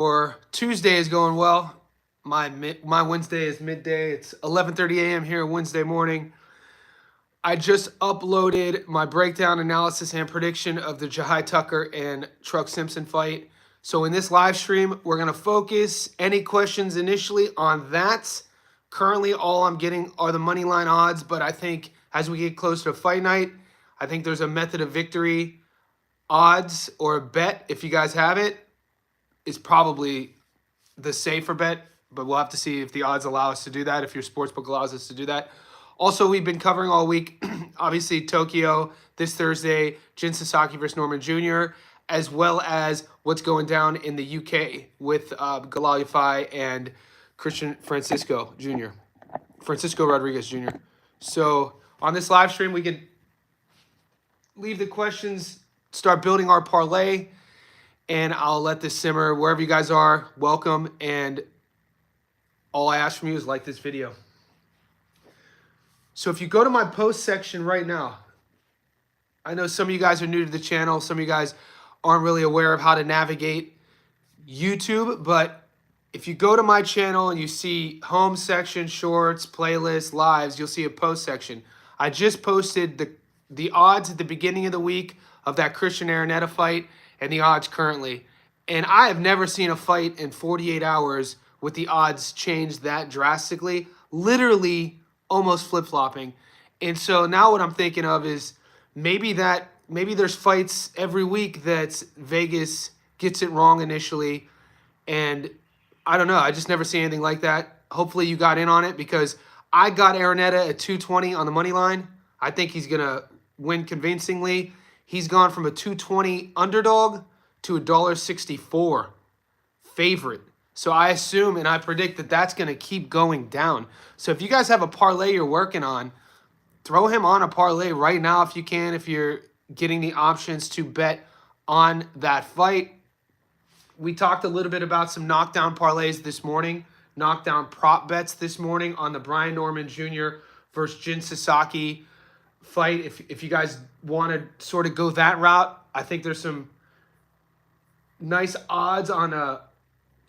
Or Tuesday is going well. My Wednesday is midday. It's 11:30 a.m. here Wednesday morning. I just uploaded my breakdown, analysis, and prediction of the Jahi Tucker and Truck Simpson fight. So in this live stream, we're gonna focus any questions initially on that. Currently, all I'm getting are the money line odds, but I think as we get closer to fight night, I think there's a method of victory odds or a bet if you guys have it is probably the safer bet, but we'll have to see if the odds allow us to do that, if your sportsbook allows us to do that. Also, we've been covering all week, obviously, Tokyo this Thursday, Jin Sasaki versus Norman Jr., as well as what's going down in the UK with Galiafi and Christian Francisco Rodriguez Jr. So on this live stream, we can leave the questions, start building our parlay, and I'll let this simmer wherever you guys are. Welcome, and all I ask from you is like this video. So if you go to my post section right now, I know some of you guys are new to the channel. Some of you guys aren't really aware of how to navigate YouTube, but if you go to my channel and you see home section, shorts, playlists, lives, you'll see a post section. I just posted the odds at the beginning of the week of that Christian Araneta fight and the odds currently. And I have never seen a fight in 48 hours with the odds change that drastically, literally almost flip-flopping. And so now what I'm thinking of is maybe there's fights every week that Vegas gets it wrong initially. And I don't know. I just never see anything like that. Hopefully you got in on it because I got Araneta at 220 on the money line. I think he's going to win convincingly. He's gone from a 220 underdog to a $1.64 favorite. So I assume and I predict that that's going to keep going down. So if you guys have a parlay you're working on, throw him on a parlay right now if you can, if you're getting the options to bet on that fight. We talked a little bit about some knockdown parlays this morning, knockdown prop bets this morning on the Brian Norman Jr. versus Jin Sasaki fight. If you guys want to sort of go that route, I think there's some nice odds on a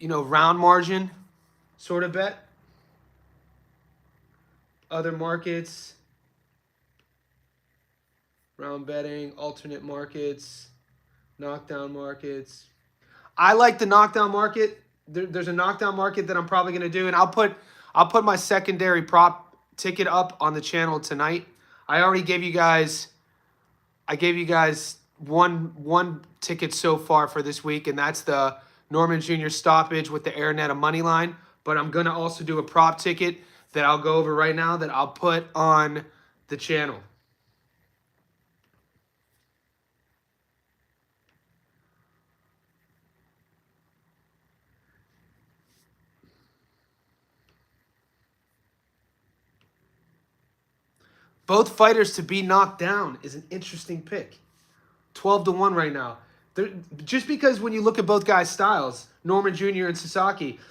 round margin sort of bet. Other markets, round betting, alternate markets, knockdown markets. I like the knockdown market. There's a knockdown market that I'm probably going to do, and I'll put my secondary prop ticket up on the channel tonight. I already gave you guys one ticket so far for this week, and that's the Norman Jr. stoppage with the Araneta money line. But I'm going to also do a prop ticket that I'll go over right now that I'll put on the channel. Both fighters to be knocked down is an interesting pick. 12-1 right now. Just because when you look at both guys' styles, Norman Jr. and Sasaki,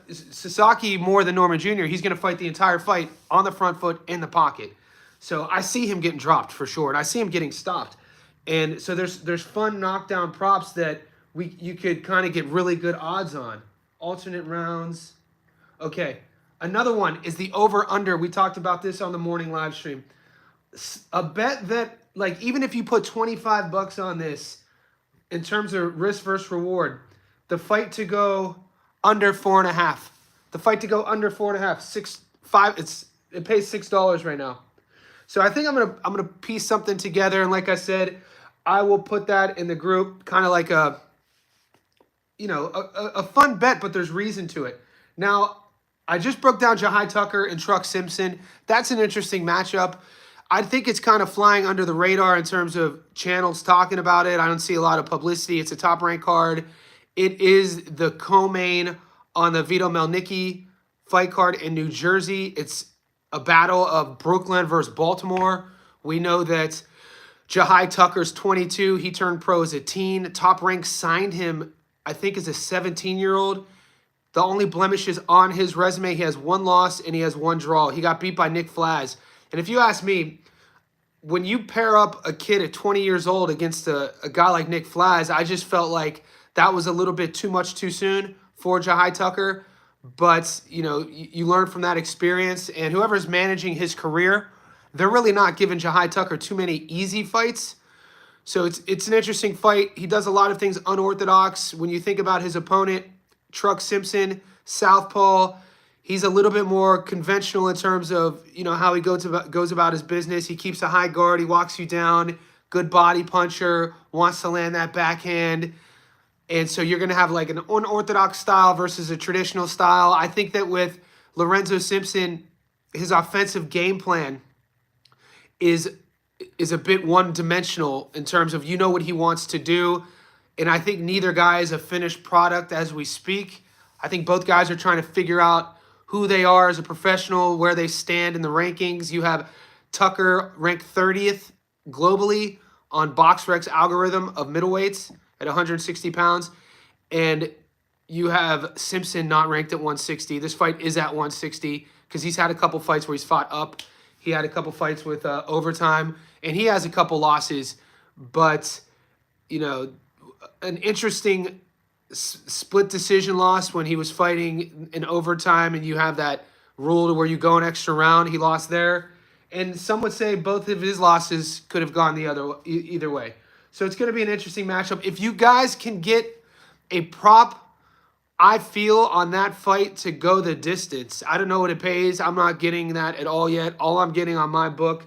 Sasaki more than Norman Jr., he's going to fight the entire fight on the front foot in the pocket. So I see him getting dropped for sure, and I see him getting stopped. And so there's fun knockdown props that you could kind of get really good odds on. Alternate rounds. Okay. Another one is the over-under. We talked about this on the morning live stream. A bet that, like, even if you put $25 on this, in terms of risk versus reward, the fight to go under 4.5. The fight to go under 4.5, it pays $6 right now. So I think I'm gonna piece something together, and like I said, I will put that in the group, kind of like a fun bet, but there's reason to it. Now, I just broke down Jahi Tucker and Truck Simpson. That's an interesting matchup. I think it's kind of flying under the radar in terms of channels talking about it. I don't see a lot of publicity. It's a top-ranked card. It is the co-main on the Vito Melnicki fight card in New Jersey. It's a battle of Brooklyn versus Baltimore. We know that Jahi Tucker's 22. He turned pro as a teen. Top Rank signed him, I think, as a 17-year-old. The only blemishes on his resume, he has one loss and he has one draw. He got beat by Nick Flaz. And if you ask me, when you pair up a kid at 20 years old against a guy like Nick Flaz, I just felt like that was a little bit too much too soon for Jahi Tucker. But, you learn from that experience. And whoever's managing his career, they're really not giving Jahi Tucker too many easy fights. So it's an interesting fight. He does a lot of things unorthodox. When you think about his opponent, Truck Simpson, southpaw, he's a little bit more conventional in terms of, how he goes about his business. He keeps a high guard. He walks you down. Good body puncher. Wants to land that backhand. And so you're going to have like an unorthodox style versus a traditional style. I think that with Lorenzo Simpson, his offensive game plan is a bit one-dimensional in terms of what he wants to do. And I think neither guy is a finished product as we speak. I think both guys are trying to figure out who they are as a professional, where they stand in the rankings. You have Tucker ranked 30th globally on BoxRec's algorithm of middleweights at 160 pounds. And you have Simpson not ranked at 160. This fight is at 160 because he's had a couple fights where he's fought up. He had a couple fights with overtime, and he has a couple losses. But, an interesting split decision loss when he was fighting in overtime, and you have that rule to where you go an extra round. He lost there. And some would say both of his losses could have gone either way. So it's going to be an interesting matchup. If you guys can get a prop, I feel, on that fight to go the distance. I don't know what it pays. I'm not getting that at all yet. All I'm getting on my book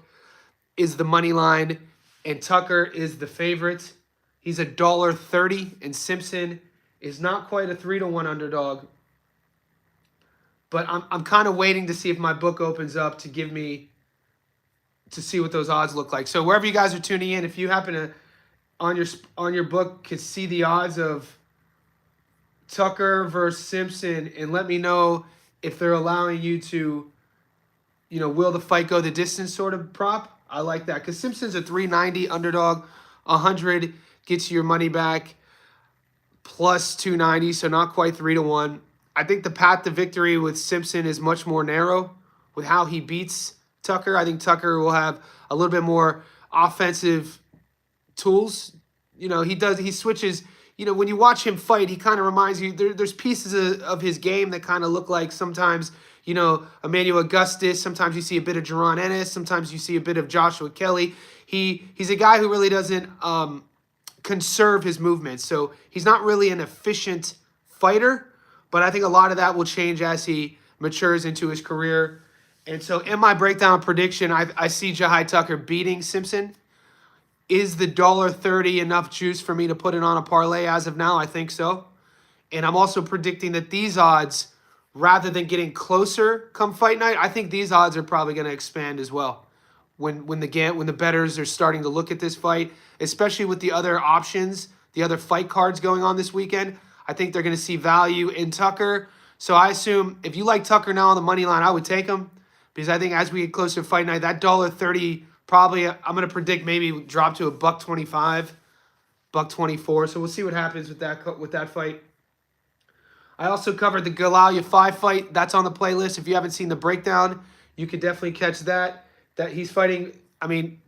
is the money line, and Tucker is the favorite. He's $1.30, and Simpson is not quite a 3-1 underdog. But I'm kind of waiting to see if my book opens up to give me to see what those odds look like. So wherever you guys are tuning in, if you happen to on your book could see the odds of Tucker versus Simpson, and let me know if they're allowing you to, will the fight go the distance sort of prop. I like that because Simpson's a 390 underdog, 100 gets you your money back, plus 290, so not quite 3-1. I think the path to victory with Simpson is much more narrow with how he beats Tucker. I think Tucker will have a little bit more offensive tools. He switches. When you watch him fight, he kind of reminds you, there's pieces of his game that kind of look like sometimes, Emmanuel Augustus. Sometimes you see a bit of Jaron Ennis. Sometimes you see a bit of Joshua Kelly. He's a guy who really doesn't conserve his movements. So he's not really an efficient fighter, but I think a lot of that will change as he matures into his career. And so in my breakdown prediction, I see Jahi Tucker beating Simpson. Is the $1.30 enough juice for me to put it on a parlay as of now? I think so. And I'm also predicting that these odds, rather than getting closer come fight night, I think these odds are probably going to expand as well. When the bettors are starting to look at this fight, especially with the other options, the other fight cards going on this weekend, I think they're going to see value in Tucker. So I assume if you like Tucker now on the money line, I would take him because I think as we get closer to fight night, that $1.30 probably, I'm going to predict maybe drop to $1.25, $1.24. So we'll see what happens with that fight. I also covered the Galiafi fight. That's on the playlist. If you haven't seen the breakdown, you could definitely catch that. That he's fighting,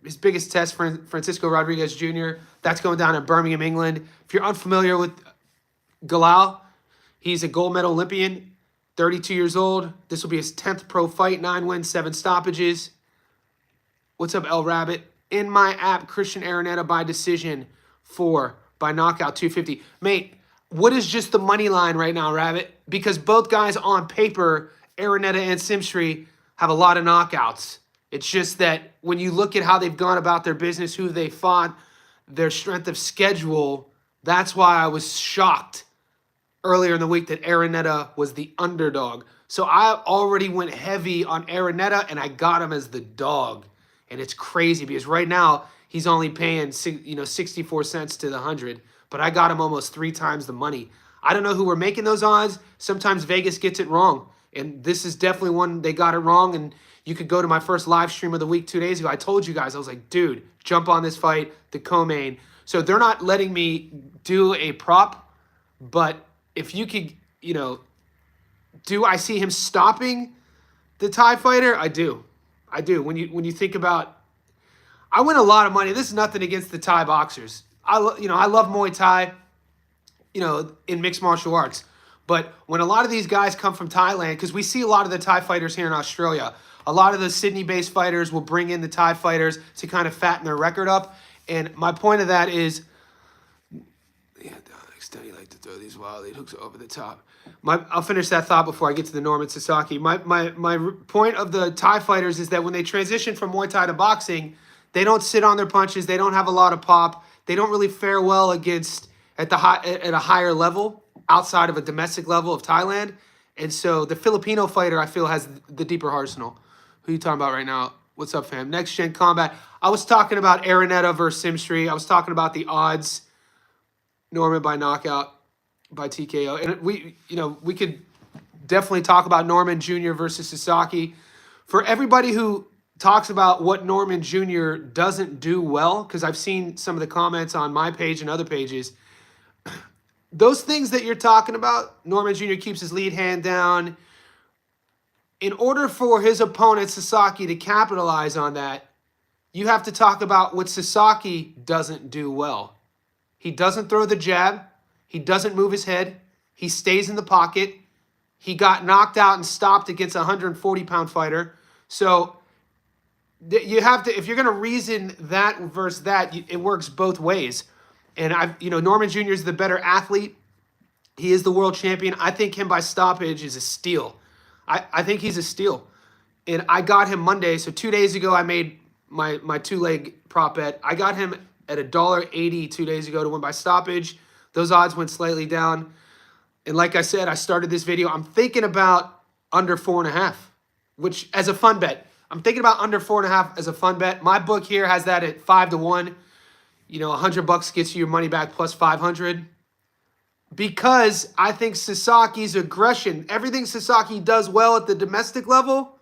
his biggest test, Francisco Rodriguez Jr. That's going down in Birmingham, England. If you're unfamiliar with Galal, he's a gold medal Olympian, 32 years old. This will be his 10th pro fight, 9 wins, 7 stoppages. What's up, El Rabbit? In my app, Christian Araneta by decision, 4 by knockout, 250. Mate, what is just the money line right now, Rabbit? Because both guys on paper, Araneta and Simstri, have a lot of knockouts. It's just that when you look at how they've gone about their business, who they fought, their strength of schedule, that's why I was shocked earlier in the week that Araneta was the underdog. So I already went heavy on Araneta, and I got him as the dog. And it's crazy because right now he's only paying 64 cents to the 100, but I got him almost 3 times the money. I don't know who were making those odds. Sometimes Vegas gets it wrong, and this is definitely one they got it wrong. And you could go to my first live stream of the week 2 days ago. I told you guys, I was like, dude, jump on this fight, the co-main. So they're not letting me do a prop, but if you could, do I see him stopping the Thai fighter? I do. When you think about, I win a lot of money. This is nothing against the Thai boxers. I love Muay Thai. in mixed martial arts. But when a lot of these guys come from Thailand, because we see a lot of the Thai fighters here in Australia, a lot of the Sydney-based fighters will bring in the Thai fighters to kind of fatten their record up. And my point of that is, yeah, Steady like to throw these wild lead hooks over the top. I'll finish that thought before I get to the Norman Sasaki. My point of the Thai fighters is that when they transition from Muay Thai to boxing, they don't sit on their punches. They don't have a lot of pop. They don't really fare well against at a higher level outside of a domestic level of Thailand. And so the Filipino fighter, I feel, has the deeper arsenal. Who are you talking about right now? What's up, fam? Next Gen Combat. I was talking about Araneta versus Simstri. I was talking about the odds. Norman by knockout, by TKO. And we could definitely talk about Norman Jr. versus Sasaki. For everybody who talks about what Norman Jr. doesn't do well, because I've seen some of the comments on my page and other pages, those things that you're talking about, Norman Jr. keeps his lead hand down. In order for his opponent, Sasaki, to capitalize on that, you have to talk about what Sasaki doesn't do well. He doesn't throw the jab. He doesn't move his head. He stays in the pocket. He got knocked out and stopped against a 140-pound fighter. So you have to, if you're going to reason that versus that, it works both ways. And Norman Jr. is the better athlete. He is the world champion. I think him by stoppage is a steal. I think he's a steal. And I got him Monday. So 2 days ago, I made my two-leg prop bet. I got him at $1.80 2 days ago to win by stoppage. Those odds went slightly down. And like I said, I started this video. I'm thinking about under 4.5, which as a fun bet. I'm thinking about under 4.5 as a fun bet. My book here has that at 5-1. $100 gets you your money back plus 500. Because I think Sasaki's aggression, everything Sasaki does well at the domestic level,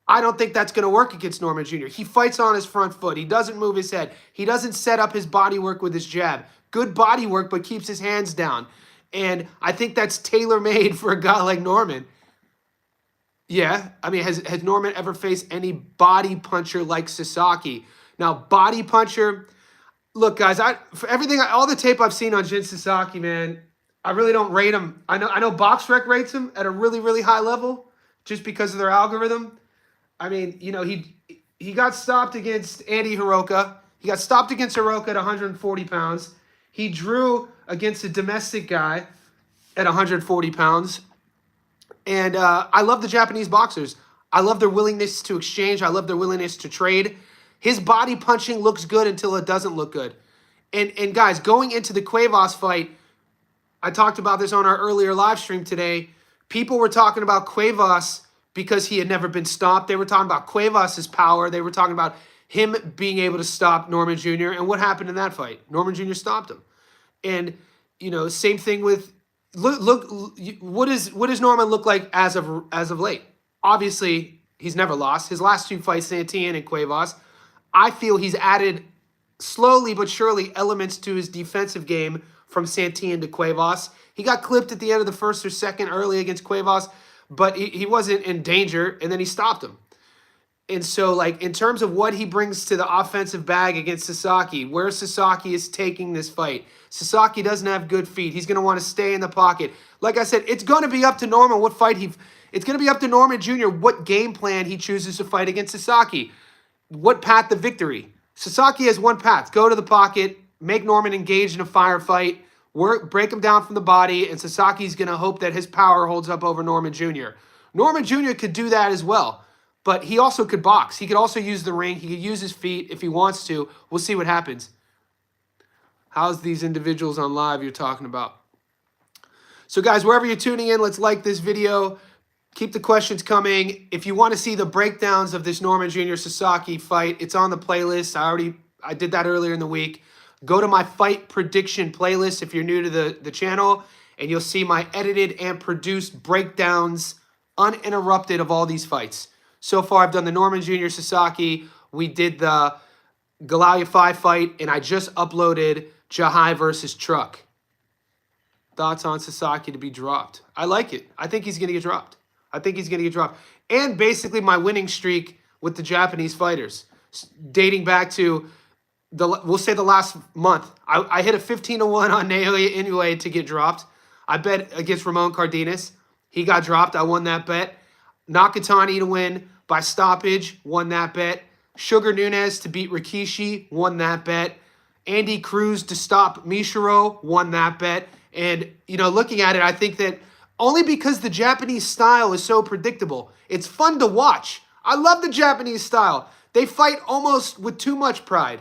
I don't think that's going to work against Norman Jr. He fights on his front foot. He doesn't move his head. He doesn't set up his body work with his jab. Good body work, but keeps his hands down. And I think that's tailor-made for a guy like Norman. Yeah, I mean, has Norman ever faced any body puncher like Sasaki? Now, body puncher, look, guys, for everything, all the tape I've seen on Jin Sasaki, man, I really don't rate him. I know BoxRec rates him at a really, really high level just because of their algorithm. I mean, he got stopped against Andy Hiroka. He got stopped against Hiroka at 140 pounds. He drew against a domestic guy at 140 pounds. And I love the Japanese boxers. I love their willingness to exchange. I love their willingness to trade. His body punching looks good until it doesn't look good. And guys, going into the Cuevas fight, I talked about this on our earlier live stream today. People were talking about Cuevas because he had never been stopped. They were talking about Cuevas' power. They were talking about him being able to stop Norman Jr. And what happened in that fight? Norman Jr. stopped him. And, same thing with, look, what does Norman look like as of late? Obviously, he's never lost. His last two fights, Santillan and Cuevas, I feel he's added slowly but surely elements to his defensive game from Santillan to Cuevas. He got clipped at the end of the first or second early against Cuevas, but he wasn't in danger, and then he stopped him. And so, in terms of what he brings to the offensive bag against Sasaki, where Sasaki is taking this fight, Sasaki doesn't have good feet. He's going to want to stay in the pocket. Like I said, it's going to be up to Norman it's going to be up to Norman Jr. what game plan he chooses to fight against Sasaki. What path to victory? Sasaki has one path. Go to the pocket, make Norman engage in a firefight, break him down from the body, and Sasaki's going to hope that his power holds up over Norman Jr. Norman Jr. could do that as well, but he also could box. He could also use the ring. He could use his feet if he wants to. We'll see what happens. How's these individuals on live you're talking about? So, guys, wherever you're tuning in, let's like this video. Keep the questions coming. If you want to see the breakdowns of this Norman Jr. Sasaki fight, it's on the playlist. I did that earlier in the week. Go to my fight prediction playlist if you're new to the channel, and you'll see my edited and produced breakdowns uninterrupted of all these fights. So far, I've done the Norman Jr. Sasaki. We did the Galiafi fight, and I just uploaded Jahi versus Truck. Thoughts on Sasaki to be dropped? I like it. I think he's going to get dropped. And basically my winning streak with the Japanese fighters, dating back to we'll say the last month. I hit a 15-1 on Naoya Inoue to get dropped. I bet against Ramon Cardenas. He got dropped. I won that bet. Nakatani to win by stoppage. Won that bet. Sugar Nunes to beat Rikishi. Won that bet. Andy Cruz to stop Mishiro. Won that bet. And, looking at it, I think that only because the Japanese style is so predictable. It's fun to watch. I love the Japanese style. They fight almost with too much pride.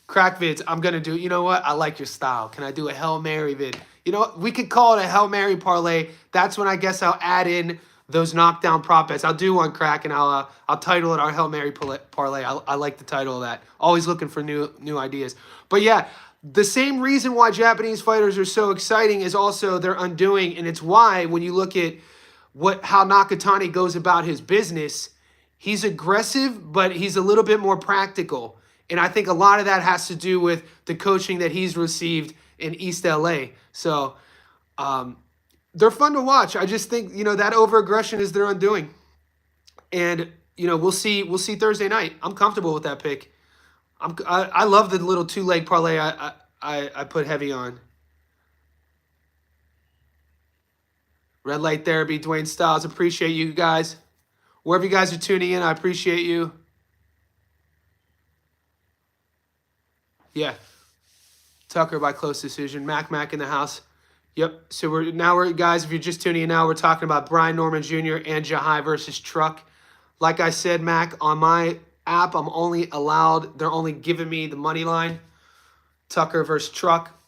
Crack vids, I'm going to do, you know what? I like your style. Can I do a Hail Mary vid? You know what? We could call it a Hail Mary parlay. That's when I guess I'll add in those knockdown prop bets. I'll do one, Crack, and I'll title it our Hail Mary parlay. I like the title of that. Always looking for new ideas. But yeah, the same reason why Japanese fighters are so exciting is also their undoing, and it's why when you look at how Nakatani goes about his business, he's aggressive, but he's a little bit more practical. And I think a lot of that has to do with the coaching that he's received in East LA. So they're fun to watch. I just think, that over-aggression is their undoing. And, we'll see Thursday night. I'm comfortable with that pick. I love the little two-leg parlay I put heavy on. Red Light Therapy, Dwayne Styles. Appreciate you guys. Wherever you guys are tuning in, I appreciate you. Yeah. Tucker by close decision. Mac in the house. Yep. So we're guys, if you're just tuning in now, we're talking about Brian Norman Jr. and Jahi versus Truck. Like I said, Mac, on my app, they're only giving me the money line. Tucker versus Truck.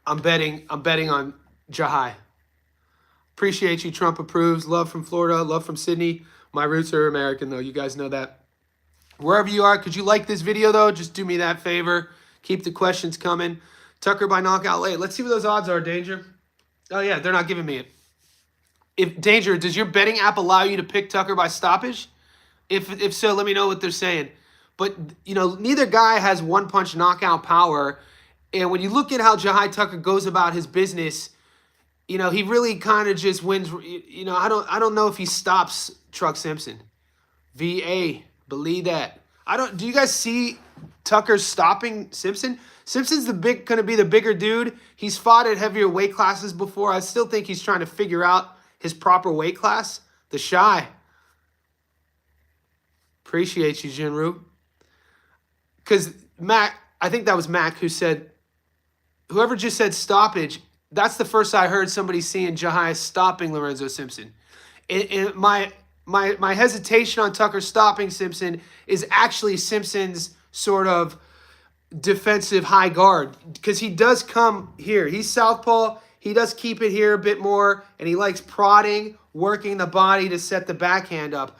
I'm betting on Jahi. Appreciate you, Trump approves. Love from Florida, love from Sydney. My roots are American, though. You guys know that. Wherever you are, could you like this video, though? Just do me that favor. Keep the questions coming. Tucker by knockout late. Let's see what those odds are, Danger. Oh, yeah, they're not giving me it. Danger, does your betting app allow you to pick Tucker by stoppage? If so, let me know what they're saying. But, neither guy has one-punch knockout power. And when you look at how Jahi Tucker goes about his business, he really kind of just wins. I don't know if he stops Truck Simpson. VA, believe that. Do you guys see Tucker stopping Simpson? Simpson's going to be the bigger dude. He's fought at heavier weight classes before. I still think he's trying to figure out his proper weight class. The Shy. Appreciate you, Jinru. Because Mac, I think that was Mac who said, whoever just said stoppage, that's the first I heard somebody seeing Jahi stopping Lorenzo Simpson. And my hesitation on Tucker stopping Simpson is actually Simpson's sort of defensive high guard, because he does come here. He's southpaw. He does keep it here a bit more, and he likes prodding, working the body to set the backhand up.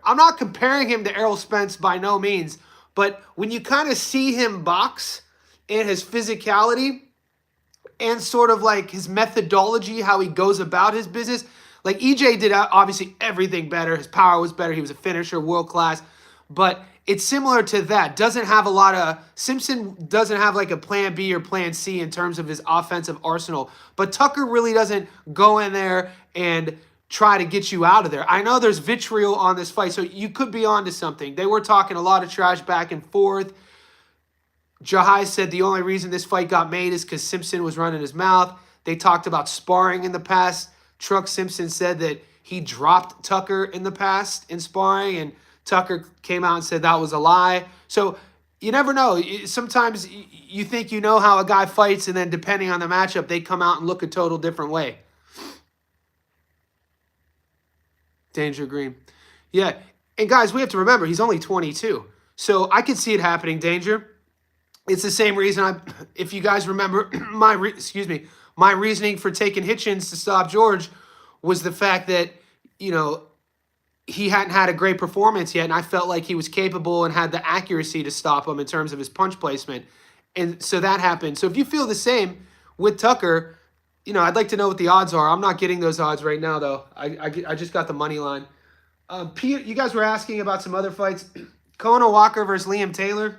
I'm not comparing him to Errol Spence by no means, but when you kind of see him box and his physicality and sort of like his methodology, how he goes about his business, like EJ did obviously everything better. His power was better. He was a finisher, world class. But it's similar to that. Simpson doesn't have like a plan B or plan C in terms of his offensive arsenal. But Tucker really doesn't go in there and try to get you out of there. I know there's vitriol on this fight, so you could be onto something. They were talking a lot of trash back and forth. Jahi said the only reason this fight got made is because Simpson was running his mouth. They talked about sparring in the past. Truck Simpson said that he dropped Tucker in the past in sparring, and Tucker came out and said that was a lie. So you never know. Sometimes you think you know how a guy fights, and then depending on the matchup, they come out and look a total different way. Danger Green. Yeah, and guys, we have to remember, he's only 22. So I could see it happening, Danger. It's the same reason if you guys remember my reasoning for taking Hitchens to stop George was the fact that, he hadn't had a great performance yet, and I felt like he was capable and had the accuracy to stop him in terms of his punch placement. And so that happened. So if you feel the same with Tucker, I'd like to know what the odds are. I'm not getting those odds right now, though. I just got the money line. Pete, you guys were asking about some other fights. Kona Walker versus Liam Taylor.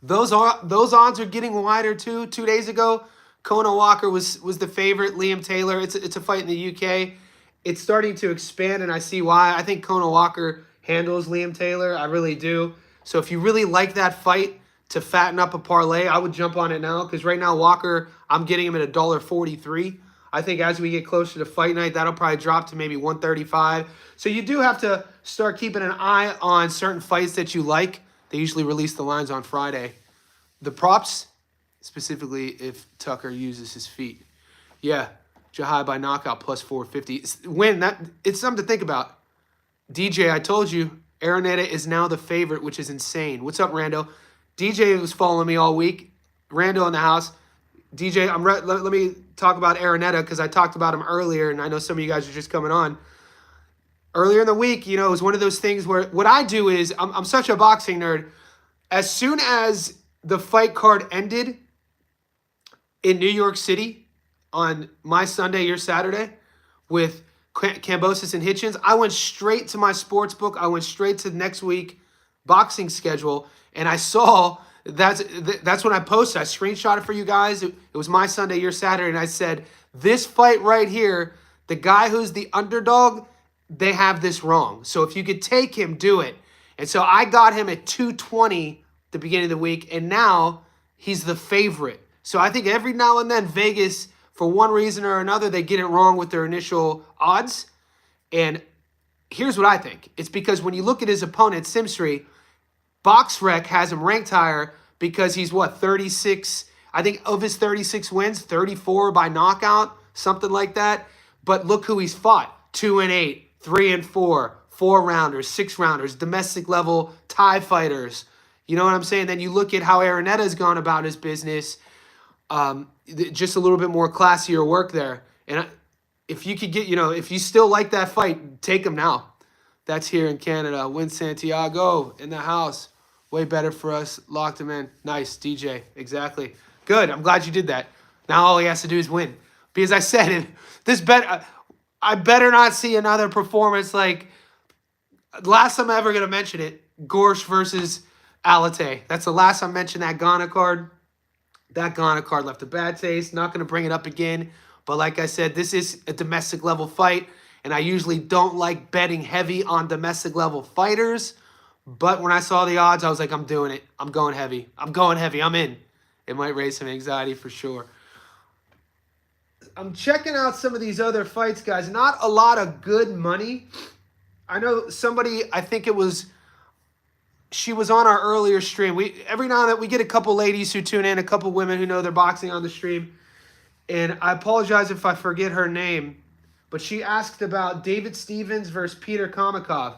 Those odds are getting wider too. 2 days ago, Kona Walker was the favorite. Liam Taylor, it's a fight in the UK. It's starting to expand, and I see why. I think Kona Walker handles Liam Taylor. I really do. So if you really like that fight to fatten up a parlay, I would jump on it now because right now Walker, I'm getting him at $1.43. I think as we get closer to fight night, that'll probably drop to maybe 135. So you do have to start keeping an eye on certain fights that you like. They usually release the lines on Friday. The props, specifically if Tucker uses his feet. Yeah, Jahi by knockout plus 450. It's something to think about. DJ, I told you, Araneta is now the favorite, which is insane. What's up, Rando? DJ was following me all week. Rando in the house. DJ, let me talk about Araneta because I talked about him earlier, and I know some of you guys are just coming on. Earlier in the week, it was one of those things where what I do is I'm such a boxing nerd. As soon as the fight card ended in New York City on my Sunday, your Saturday, with Kambosos and Hitchens, I went straight to my sports book. I went straight to next week boxing schedule, and I saw that's when I posted. I screenshot it for you guys. It was my Sunday, your Saturday, and I said, this fight right here, the guy who's the underdog, they have this wrong. So if you could take him, do it. And so I got him at 220 the beginning of the week, and now he's the favorite. So I think every now and then Vegas, for one reason or another, they get it wrong with their initial odds. And here's what I think. It's because when you look at his opponent, Simsri, BoxRec has him ranked higher because he's 36, I think of his 36 wins, 34 by knockout, something like that. But look who he's fought. 2-8, 3-4, 4-rounders, 6-rounders, domestic level Thai fighters. You know what I'm saying? Then you look at how Araneta's gone about his business. Just a little bit more classier work there. And if you could get, if you still like that fight, take him now. That's here in Canada. Win Santiago in the house. Way better for us. Locked him in. Nice, DJ. Exactly. Good. I'm glad you did that. Now all he has to do is win. Because I said it. I better not see another performance like last time I'm ever going to mention it. Gorsh versus Alate. That's the last time I mentioned that Ghana card. That Ghana card left a bad taste. Not going to bring it up again. But like I said, this is a domestic level fight. And I usually don't like betting heavy on domestic level fighters. But when I saw the odds, I was like, I'm doing it. I'm going heavy. I'm going heavy. I'm in. It might raise some anxiety for sure. I'm checking out some of these other fights, guys. Not a lot of good money. I know somebody, I think it was, she was on our earlier stream. Every now and then we get a couple ladies who tune in, a couple women who know they're boxing on the stream. And I apologize if I forget her name. But she asked about David Stevens versus Peter Kamakov.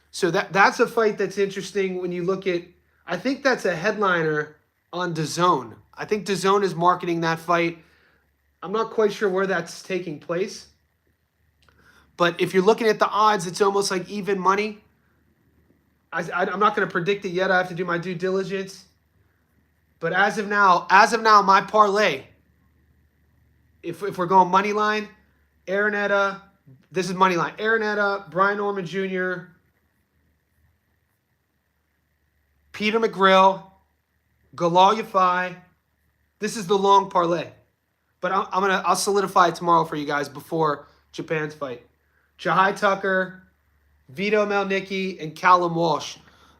So that's a fight that's interesting when you look at, I think that's a headliner on DAZN. I think DAZN is marketing that fight. I'm not quite sure where that's taking place. But if you're looking at the odds, it's almost like even money. I'm not going to predict it yet. I have to do my due diligence. But as of now, my parlay, if we're going money line, Araneta, this is money line. Araneta, Brian Norman Jr., Peter McGrill, Galiafi. This is the long parlay. But I'll solidify it tomorrow for you guys before Japan's fight. Jahi Tucker, Vito Melnicki, and Callum Walsh.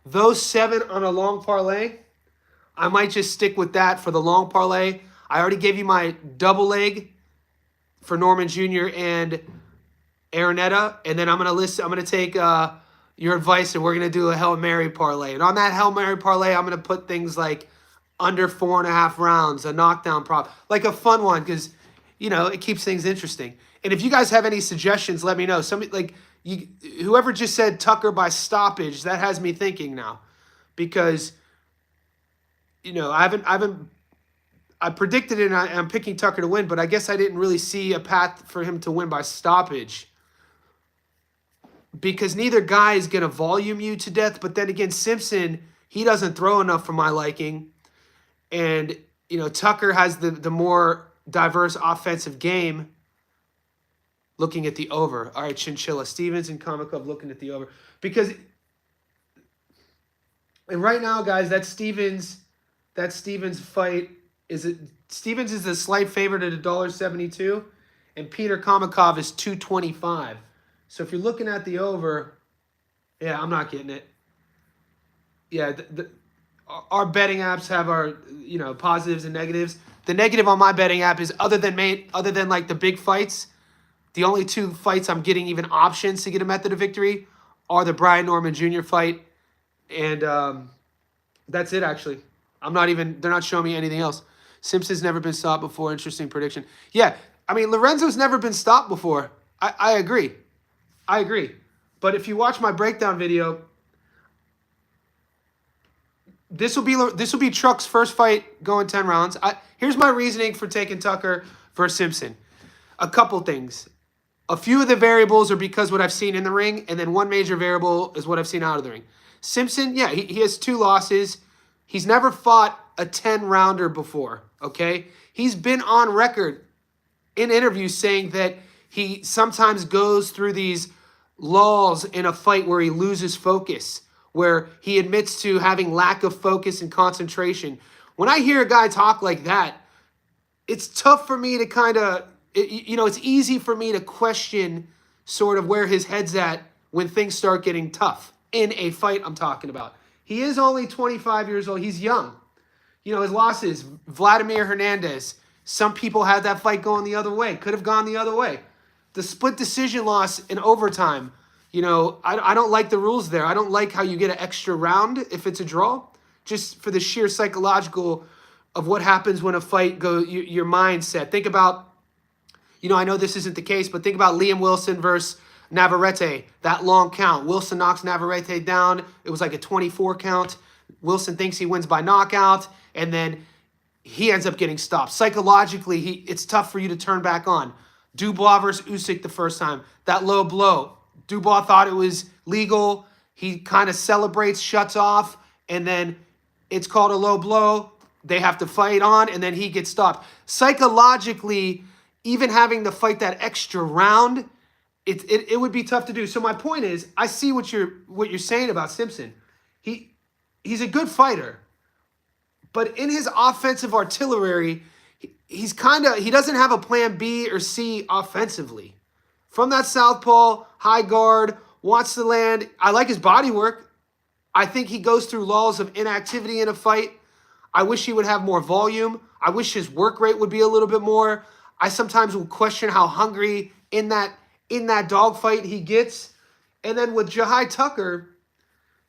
Those 7 on a long parlay, I might just stick with that for the long parlay. I already gave you my double leg for Norman Jr. and Araneta, and then I'm gonna take your advice, and we're gonna do a Hail Mary parlay. And on that Hail Mary parlay, I'm gonna put things like under 4.5 rounds, a knockdown prop, like a fun one, because it keeps things interesting. And if you guys have any suggestions, let me know. Whoever just said Tucker by stoppage, that has me thinking now, because I predicted it, and I'm picking Tucker to win, but I guess I didn't really see a path for him to win by stoppage, because neither guy is going to volume you to death. But then again, Simpson, he doesn't throw enough for my liking. And, Tucker has the more diverse offensive game. Looking at the over. All right, Chinchilla. Stevens and Kamakov looking at the over. And right now, guys, that Stevens fight, Stevens is the slight favorite at $1.72, and Peter Kamakov is $2.25. So if you're looking at the over, Yeah, I'm not getting it. Yeah, our betting apps have our positives and negatives. The negative on my betting app is other than like the big fights, the only two fights I'm getting even options to get a method of victory are the Brian Norman Jr. fight, and that's it actually. They're not showing me anything else. Simpson's never been stopped before. Interesting prediction. Yeah, I mean Lorenzo's never been stopped before. I agree. I agree. But if you watch my breakdown video, this will be Truck's first fight going 10 rounds. Here's my reasoning for taking Tucker versus Simpson. A couple things. A few of the variables are because what I've seen in the ring, and then one major variable is what I've seen out of the ring. Simpson, yeah, he has 2 losses. He's never fought a 10-rounder before, okay? He's been on record in interviews saying that he sometimes goes through these lulls in a fight where he loses focus, where he admits to having lack of focus and concentration. When I hear a guy talk like that, it's tough for me to kind of, it's easy for me to question sort of where his head's at when things start getting tough in a fight I'm talking about. He is only 25 years old. He's young. His losses, Vladimir Hernandez. Some people had that fight going the other way. Could have gone the other way. The split decision loss in overtime. I don't like the rules there. I don't like how you get an extra round if it's a draw, just for the sheer psychological of what happens when a fight goes, your mindset. Think about, I know this isn't the case, but think about Liam Wilson versus Navarrete, that long count. Wilson knocks Navarrete down. It was like a 24 count. Wilson thinks he wins by knockout, and then he ends up getting stopped. Psychologically, it's tough for you to turn back on. Dubois versus Usyk the first time, that low blow. Dubois thought it was legal. He kind of celebrates, shuts off, and then it's called a low blow. They have to fight on, and then he gets stopped. Psychologically, even having to fight that extra round, it would be tough to do. So my point is, I see what you're saying about Simpson. He's a good fighter, but in his offensive artillery, he doesn't have a plan B or C offensively. From that southpaw, high guard, wants to land. I like his body work. I think he goes through lulls of inactivity in a fight. I wish he would have more volume. I wish his work rate would be a little bit more. I sometimes will question how hungry in that dogfight he gets. And then with Jahi Tucker,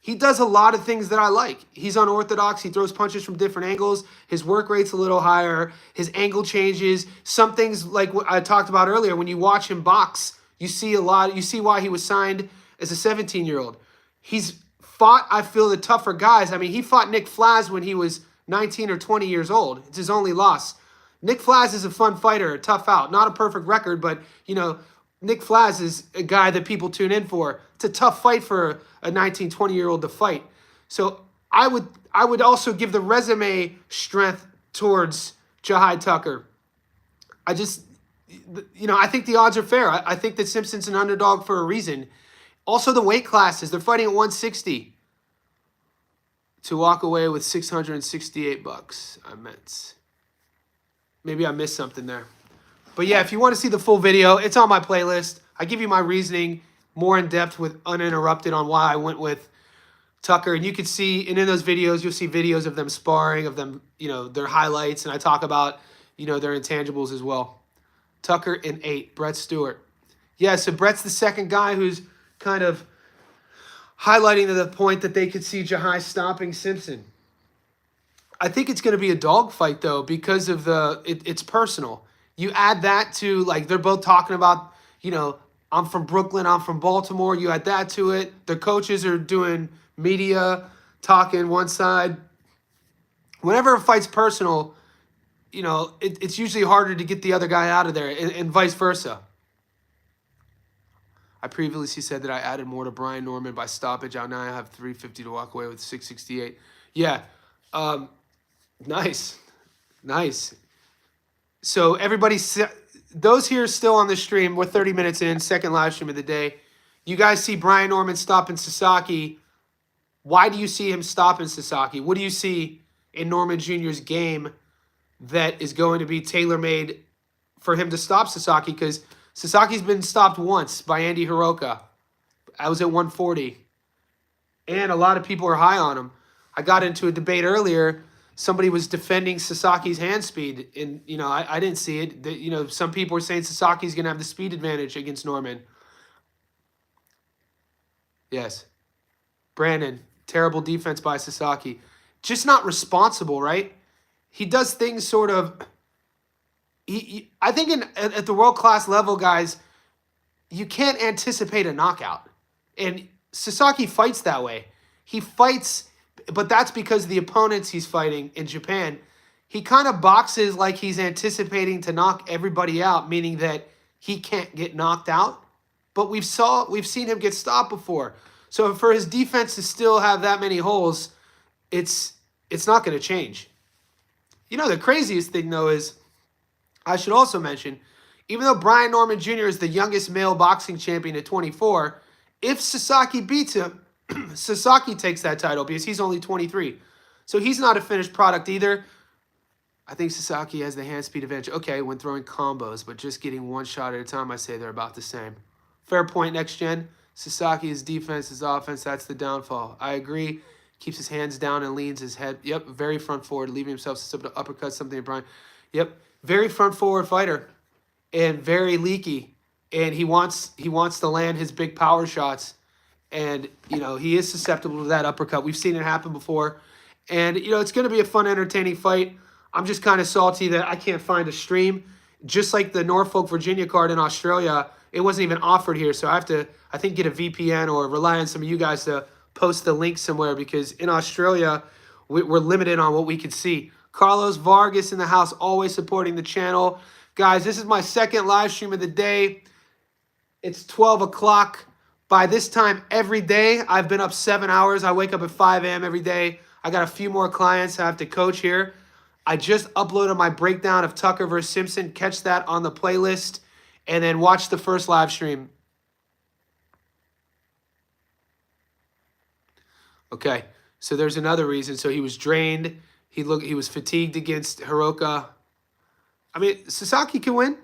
he does a lot of things that I like. He's unorthodox. He throws punches from different angles. His work rate's a little higher. His angle changes. Some things like what I talked about earlier, when you watch him box, you see a lot. You see why he was signed as a 17-year-old. He's fought, I feel, the tougher guys. I mean, he fought Nick Flaz when he was 19 or 20 years old. It's his only loss. Nick Flaz is a fun fighter, a tough out. Not a perfect record, but, Nick Flaz is a guy that people tune in for. It's a tough fight for a 19, 20-year-old to fight. So I would also give the resume strength towards Jahi Tucker. I think the odds are fair. I think that Simpson's an underdog for a reason. Also, the weight classes. They're fighting at 160 to walk away with $668. Maybe I missed something there. But yeah, if you want to see the full video, it's on my playlist. I give you my reasoning more in depth with uninterrupted on why I went with Tucker. And you can see, and in those videos, you'll see videos of them sparring, of them, their highlights. And I talk about, their intangibles as well. Tucker in 8, Brett Stewart. Yeah, so Brett's the second guy who's kind of highlighting to the point that they could see Jahi stopping Simpson. I think it's going to be a dogfight, though, because of it's personal. You add that to, they're both talking about, I'm from Brooklyn, I'm from Baltimore. You add that to it. Their coaches are doing media, talking one side. Whenever a fight's personal, it's usually harder to get the other guy out of there, and vice versa. I previously said that I added more to Brian Norman by stoppage. Now I have 350 to walk away with 668. Yeah. Nice. So everybody, those here still on the stream, we're 30 minutes in, second live stream of the day. You guys see Brian Norman stopping Sasaki. Why do you see him stopping Sasaki? What do you see in Norman Jr.'s game that is going to be tailor-made for him to stop Sasaki? Because Sasaki's been stopped once by Andy Hiroka. I was at 140. and a lot of people are high on him. I got into a debate earlier. Somebody was defending Sasaki's hand speed, and I didn't see it. Some people were saying Sasaki's going to have the speed advantage against Norman. Yes. Brandon, terrible defense by Sasaki. Just not responsible, right? He does things sort of... I think at the world-class level, guys, you can't anticipate a knockout. And Sasaki fights that way. He fights, but that's because of the opponents he's fighting in Japan. He kind of boxes like he's anticipating to knock everybody out, meaning that he can't get knocked out. But we've seen him get stopped before. So for his defense to still have that many holes, it's not going to change. The craziest thing, though, is I should also mention, even though Brian Norman Jr. is the youngest male boxing champion at 24, if Sasaki beats him, Sasaki takes that title because he's only 23. So he's not a finished product either. I think Sasaki has the hand speed advantage. Okay, when throwing combos, but just getting one shot at a time, I say they're about the same. Fair point, next gen. Sasaki, his defense, his offense, that's the downfall. I agree. Keeps his hands down and leans his head. Yep, very front forward, leaving himself susceptible to uppercut, something to Brian. Yep, very front forward fighter and very leaky. And he wants to land his big power shots. And, he is susceptible to that uppercut. We've seen it happen before. And, it's going to be a fun, entertaining fight. I'm just kind of salty that I can't find a stream. Just like the Norfolk, Virginia card in Australia, it wasn't even offered here. So I have to, I think, get a VPN or rely on some of you guys to post the link somewhere because in Australia, we're limited on what we can see. Carlos Vargas in the house, always supporting the channel. Guys, this is my second live stream of the day. It's 12 o'clock. By this time every day, I've been up 7 hours. I wake up at 5 a.m. every day. I got a few more clients I have to coach here. I just uploaded my breakdown of Tucker versus Simpson. Catch that on the playlist. And then watch the first live stream. Okay, so there's another reason. So he was drained. He was fatigued against Hiroka. I mean, Sasaki can win.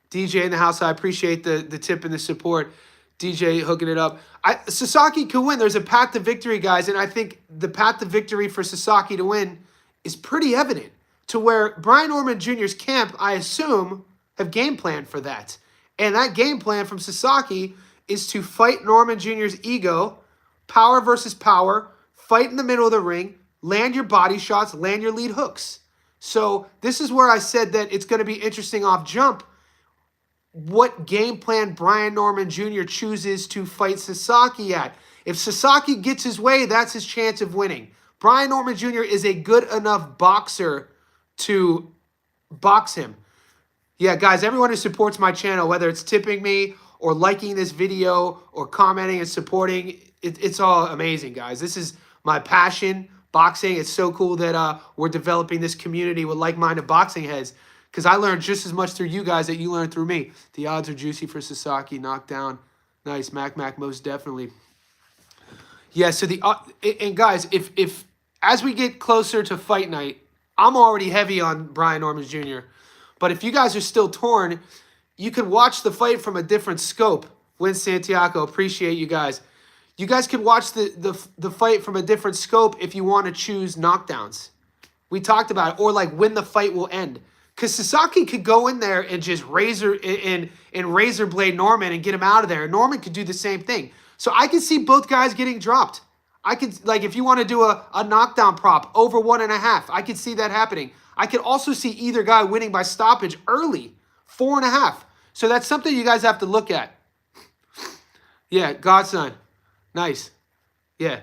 DJ in the house, I appreciate the tip and the support. DJ hooking it up. Sasaki can win. There's a path to victory, guys, and I think the path to victory for Sasaki to win is pretty evident to where Brian Norman Jr.'s camp, I assume, have game planned for that. And that game plan from Sasaki is to fight Norman Jr.'s ego, power versus power, fight in the middle of the ring, land your body shots, land your lead hooks. So this is where I said that it's going to be interesting off jump what game plan Brian Norman Jr. chooses to fight Sasaki at. If Sasaki gets his way, that's his chance of winning. Brian Norman Jr. is a good enough boxer to box him. Yeah, guys, everyone who supports my channel, whether it's tipping me or liking this video or commenting and supporting, it's all amazing, guys. This is my passion, boxing. It's so cool that we're developing this community with like-minded boxing heads because I learned just as much through you guys that you learned through me. The odds are juicy for Sasaki. Knockdown. Nice. Mac, most definitely. Yeah, so and guys, if as we get closer to fight night, I'm already heavy on Brian Norman Jr., but if you guys are still torn, you can watch the fight from a different scope. Win Santiago, appreciate you guys. You guys can watch the fight from a different scope if you want to choose knockdowns. We talked about it, or like when the fight will end. Because Sasaki could go in there and just razor blade Norman and get him out of there. Norman could do the same thing. So I can see both guys getting dropped. I could, like, if you want to do a knockdown prop over 1.5, I could see that happening. I could also see either guy winning by stoppage early, 4.5. So that's something you guys have to look at. Yeah, Godson. Nice. Yeah.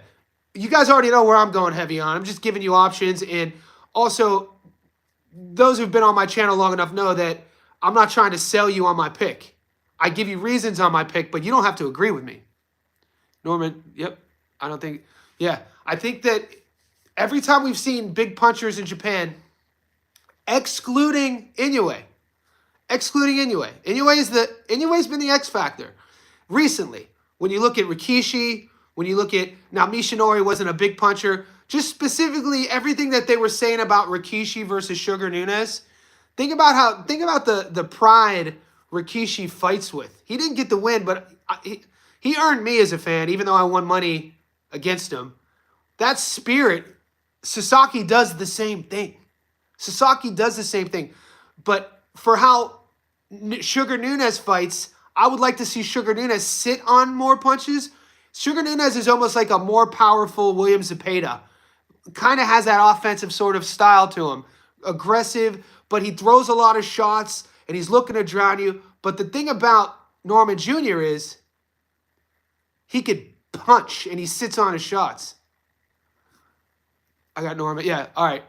You guys already know where I'm going heavy on. I'm just giving you options. And also, those who've been on my channel long enough know that I'm not trying to sell you on my pick. I give you reasons on my pick, but you don't have to agree with me. Norman, yep. I don't think, yeah. I think that every time we've seen big punchers in Japan, excluding Inoue. Inoue's been the X factor recently. When you look at Rikishi, when you look at, now Mishinori wasn't a big puncher, just specifically everything that they were saying about Rikishi versus Sugar Nunes. Think about the pride Rikishi fights with. He didn't get the win, but he earned me as a fan, even though I won money against him. That spirit, Sasaki does the same thing. Sasaki does the same thing. But for how Sugar Nunes fights, I would like to see Sugar Nunes sit on more punches. Sugar Nunes is almost like a more powerful William Zepeda. Kind of has that offensive sort of style to him. Aggressive, but he throws a lot of shots, and he's looking to drown you. But the thing about Norman Jr. is he could punch, and he sits on his shots. I got Norman. Yeah, all right.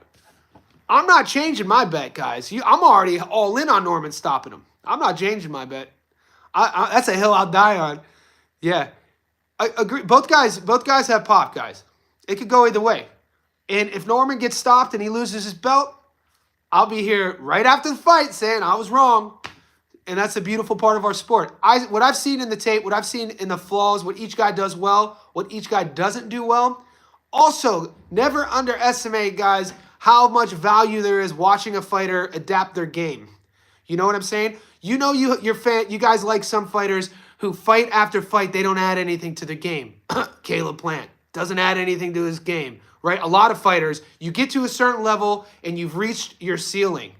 I'm not changing my bet, guys. I'm already all in on Norman stopping him. I'm not changing my bet. That's a hill I'll die on. Yeah, I agree. Both guys have pop, guys. It could go either way. And if Norman gets stopped and he loses his belt, I'll be here right after the fight saying I was wrong. And that's a beautiful part of our sport. What I've seen in the tape, what I've seen in the flaws, what each guy does well, what each guy doesn't do well. Also, never underestimate, guys, how much value there is watching a fighter adapt their game. You know what I'm saying? You know you guys like some fighters who fight after fight, they don't add anything to the game. Caleb Plant doesn't add anything to his game, right? A lot of fighters, you get to a certain level and you've reached your ceiling.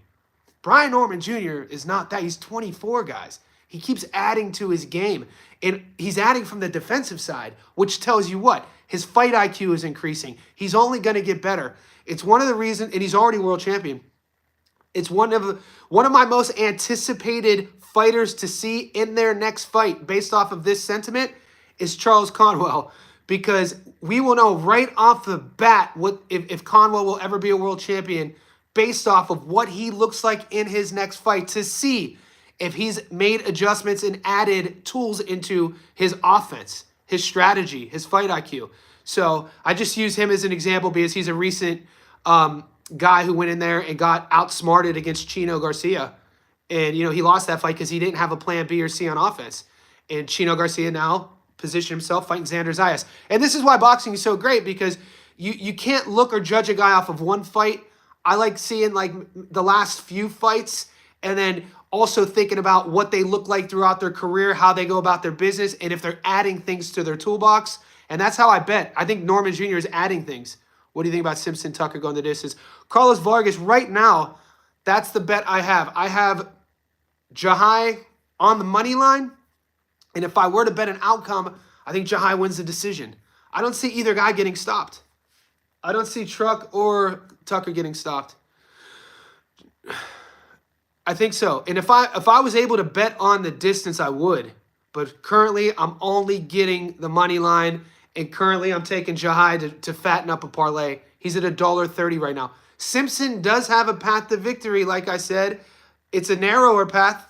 Brian Norman Jr. is not that. He's 24, guys. He keeps adding to his game. And he's adding from the defensive side, which tells you what? His fight IQ is increasing. He's only going to get better. It's one of the reasons, and he's already world champion. It's one of my most anticipated fighters to see in their next fight, based off of this sentiment, is Charles Conwell. Because we will know right off the bat what if Conwell will ever be a world champion based off of what he looks like in his next fight, to see if he's made adjustments and added tools into his offense, his strategy, his fight IQ. So I just use him as an example because he's a recent guy who went in there and got outsmarted against Chino Garcia. And, you know, he lost that fight because he didn't have a plan B or C on offense. And Chino Garcia now positioned himself fighting Xander Zayas. And this is why boxing is so great, because you can't look or judge a guy off of one fight. I like seeing like the last few fights, and then also thinking about what they look like throughout their career, how they go about their business, and if they're adding things to their toolbox. And that's how I bet. I think Norman Jr. is adding things. What do you think about Simpson Tucker going the distance? Carlos Vargas, right now, that's the bet I have. I have Jahi on the money line. And if I were to bet an outcome, I think Jahi wins the decision. I don't see either guy getting stopped. I don't see Truck or Tucker getting stopped. I think so. And if I was able to bet on the distance, I would. But currently, I'm only getting the money line. And currently, I'm taking Jahi to fatten up a parlay. He's at $1.30 right now. Simpson does have a path to victory, like I said. It's a narrower path.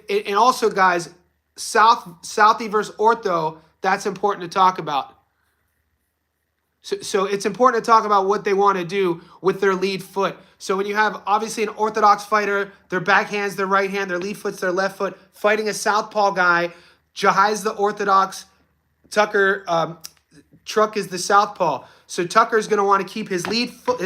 And also, guys, Southie versus Ortho, that's important to talk about. So it's important to talk about what they want to do with their lead foot. So when you have, obviously, an orthodox fighter, their backhand's their right hand, their lead foot's their left foot, fighting a southpaw guy, Jahi's the orthodox, Truck is the southpaw. So Tucker's going to want to keep his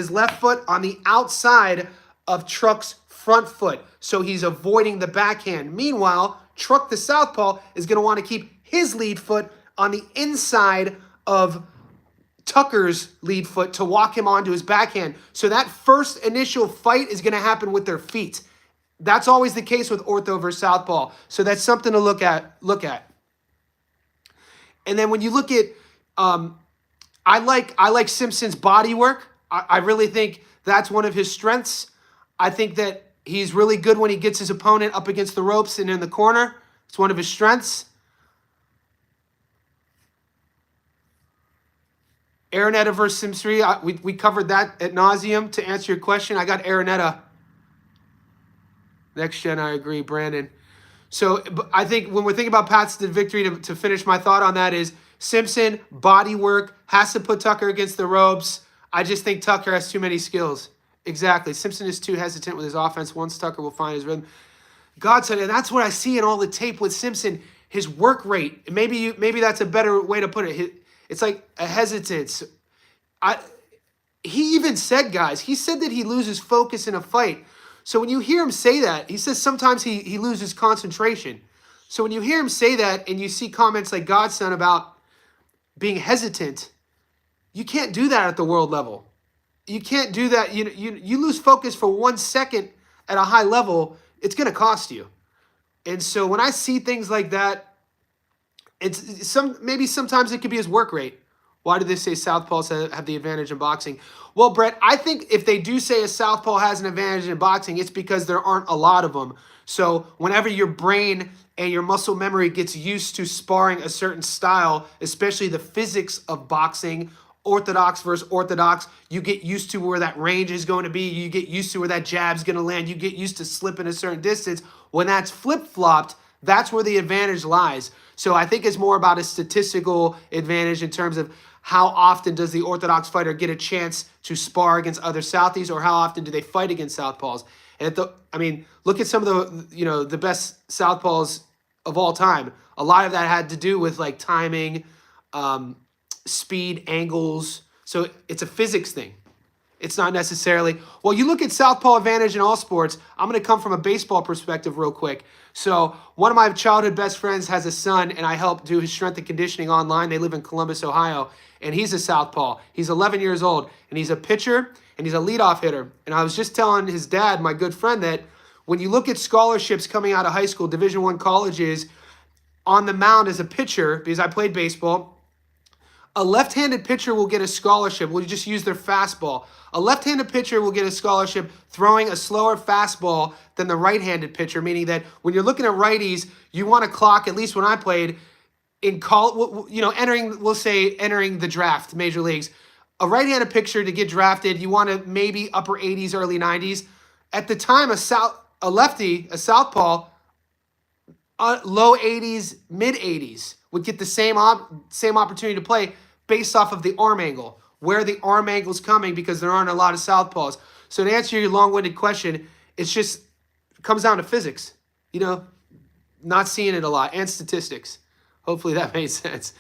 left foot on the outside of Truck's front foot. So he's avoiding the backhand. Meanwhile, Truck, the southpaw, is going to want to keep his lead foot on the inside of Tucker's lead foot to walk him onto his backhand. So that first initial fight is going to happen with their feet. That's always the case with ortho versus southpaw. So that's something to look at. And then when you look at, I like Simpson's body work. I really think that's one of his strengths. I think that he's really good when he gets his opponent up against the ropes and in the corner. It's one of his strengths. Araneta versus Simpson. We covered that ad nauseum. To answer your question, I got Araneta. Next gen, I agree, Brandon. So I think when we're thinking about paths to victory, to finish my thought on that is Simpson, body work, has to put Tucker against the ropes. I just think Tucker has too many skills. Exactly. Simpson is too hesitant with his offense. Once Tucker will find his rhythm. Godson, and that's what I see in all the tape with Simpson, his work rate. Maybe that's a better way to put it. It's like a hesitance. He even said, guys, he said that he loses focus in a fight. So when you hear him say that, he says sometimes he loses concentration. So when you hear him say that and you see comments like Godson about being hesitant, You can't do that at the world level. You can't do that. You lose focus for 1 second at a high level, it's going to cost you. And so when I see things like that, maybe sometimes it could be his work rate. Why do they say southpaws have the advantage in boxing? Well, Brett, I think if they do say a southpaw has an advantage in boxing, it's because there aren't a lot of them. So whenever your brain and your muscle memory gets used to sparring a certain style, especially the physics of boxing, orthodox versus orthodox, you get used to where that range is going to be. You get used to where that jab's going to land. You get used to slipping a certain distance. When that's flip-flopped, that's where the advantage lies. So I think it's more about a statistical advantage in terms of how often does the orthodox fighter get a chance to spar against other Southies, or how often do they fight against southpaws? And look at some of the best southpaws of all time. A lot of that had to do with like timing, speed, angles. So it's a physics thing. It's not necessarily, well, you look at southpaw advantage in all sports. I'm going to come from a baseball perspective real quick. So one of my childhood best friends has a son, and I help do his strength and conditioning online. They live in Columbus, Ohio, and he's a southpaw. He's 11 years old, and he's a pitcher, and he's a leadoff hitter. And I was just telling his dad, my good friend, that when you look at scholarships coming out of high school, Division I colleges, on the mound as a pitcher, because I played baseball, a left-handed pitcher will get a scholarship. We'll just use their fastball. A left-handed pitcher will get a scholarship throwing a slower fastball than the right-handed pitcher, meaning that when you're looking at righties, you want to clock, at least when I played, entering the draft, major leagues. A right-handed pitcher to get drafted, you want to maybe upper 80s, early 90s. At the time, a lefty, a southpaw, low 80s, mid 80s would get the same opportunity to play based off of the arm angle, where the arm angle is coming, because there aren't a lot of southpaws. So to answer your long-winded question, it comes down to physics, not seeing it a lot, and statistics. Hopefully that made sense.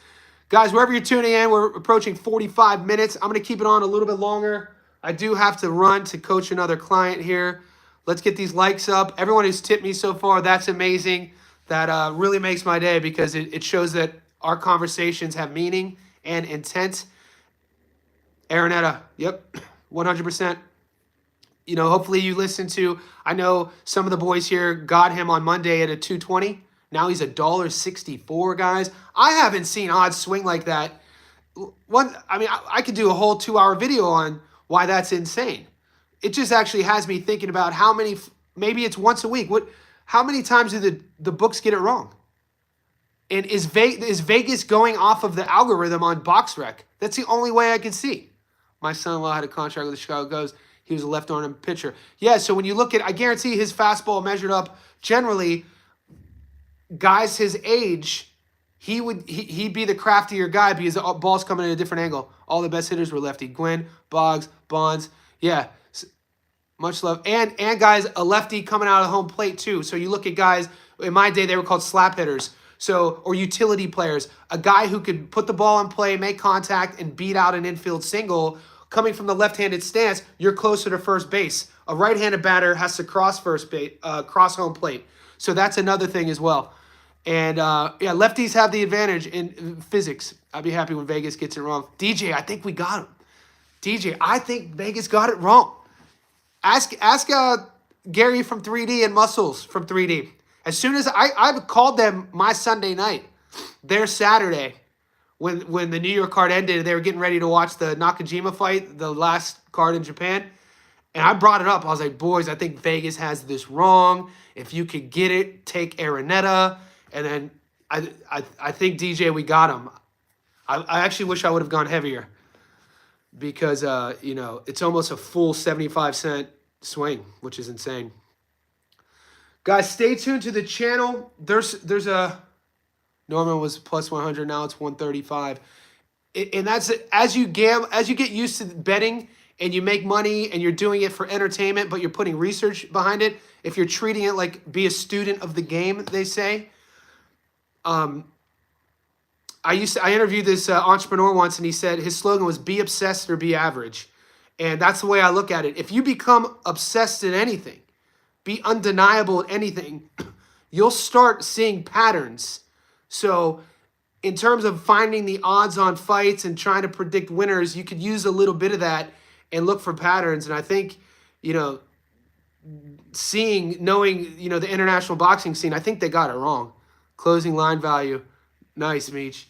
Guys, wherever you're tuning in, we're approaching 45 minutes. I'm going to keep it on a little bit longer. I do have to run to coach another client here. Let's get these likes up. Everyone who's tipped me so far, that's amazing. That really makes my day, because it shows that our conversations have meaning and intent. Aranetta, yep, 100%. Hopefully you listen to, I know some of the boys here got him on Monday at a 220. Now he's $1.64, guys. I haven't seen odds swing like that. I could do a whole 2-hour video on why that's insane. It just actually has me thinking about how many, maybe it's once a week. How many times do the books get it wrong? And is Vegas going off of the algorithm on BoxRec? That's the only way I can see. My son-in-law had a contract with the Chicago Cubs. He was a left-arm pitcher. Yeah, so when you look at, I guarantee his fastball measured up, generally, guys his age, he'd be the craftier guy, because the ball's coming at a different angle. All the best hitters were lefty. Gwynn, Boggs, Bonds. Yeah, much love. And guys, a lefty coming out of home plate too. So you look at guys, in my day, they were called slap hitters. Or utility players. A guy who could put the ball in play, make contact, and beat out an infield single. Coming from the left-handed stance, you're closer to first base. A right-handed batter has to cross cross home plate. So that's another thing as well. And lefties have the advantage in physics. I'd be happy when Vegas gets it wrong. DJ, I think we got him. DJ, I think Vegas got it wrong. Ask Gary from 3D and Muscles from 3D. As soon as I've called them my Sunday night, their Saturday, when the New York card ended, they were getting ready to watch the Nakajima fight, the last card in Japan. And I brought it up. I was like, boys, I think Vegas has this wrong. If you could get it, take Aranetta. And then I think, DJ, we got him. I actually wish I would have gone heavier, because, it's almost a full 75-cent swing, which is insane. Guys, stay tuned to the channel. There's a Norman was plus 100. Now it's 135, and that's as you get used to betting and you make money and you're doing it for entertainment, but you're putting research behind it. If you're treating it like be a student of the game, they say. I interviewed this entrepreneur once, and he said his slogan was "Be obsessed or be average," and that's the way I look at it. If you become obsessed in anything, be undeniable at anything, you'll start seeing patterns. So in terms of finding the odds on fights and trying to predict winners, you could use a little bit of that and look for patterns. And I think, knowing, the international boxing scene, I think they got it wrong. Closing line value. Nice, Meech.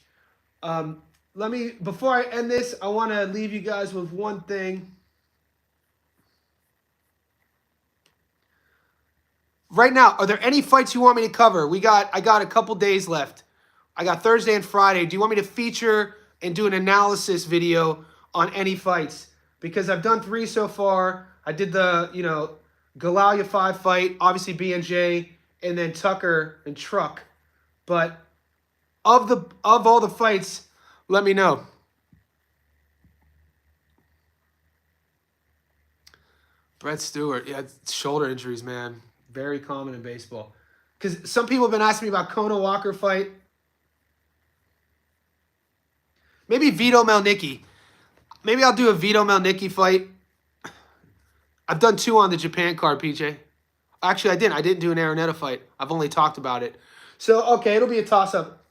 Before I end this, I want to leave you guys with one thing. Right now, are there any fights you want me to cover? I got a couple days left. I got Thursday and Friday. Do you want me to feature and do an analysis video on any fights? Because I've done 3 so far. I did the, Galiafi fight, obviously BNJ, and then Tucker and Truck. But of all the fights, let me know. Brett Stewart, yeah, shoulder injuries, man. Very common in baseball. Because some people have been asking me about Kona Walker fight. Maybe Vito Melnicki. Maybe I'll do a Vito Melnicki fight. I've done 2 on the Japan card, PJ. Actually, I didn't. I didn't do an Araneta fight. I've only talked about it. So, okay, it'll be a toss-up.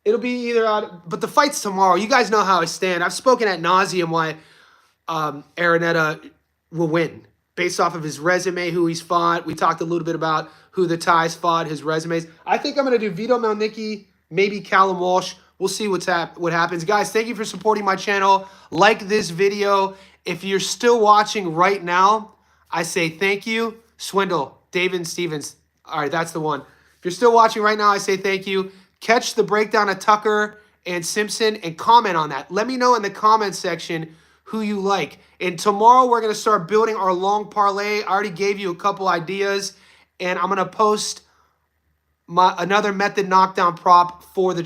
It'll be either out. But the fight's tomorrow. You guys know how I stand. I've spoken ad nauseum why Araneta will win. Based off of his resume, who he's fought. We talked a little bit about who the Thais fought, his resumes. I think I'm going to do Vito Melnicki, maybe Callum Walsh. We'll see what happens. Guys, thank you for supporting my channel. Like this video. If you're still watching right now, I say thank you. Swindle, David Stevens. All right, that's the one. If you're still watching right now, I say thank you. Catch the breakdown of Tucker and Simpson and comment on that. Let me know in the comment section who you like. And tomorrow we're going to start building our long parlay. I already gave you a couple ideas, and I'm going to post another method knockdown prop for the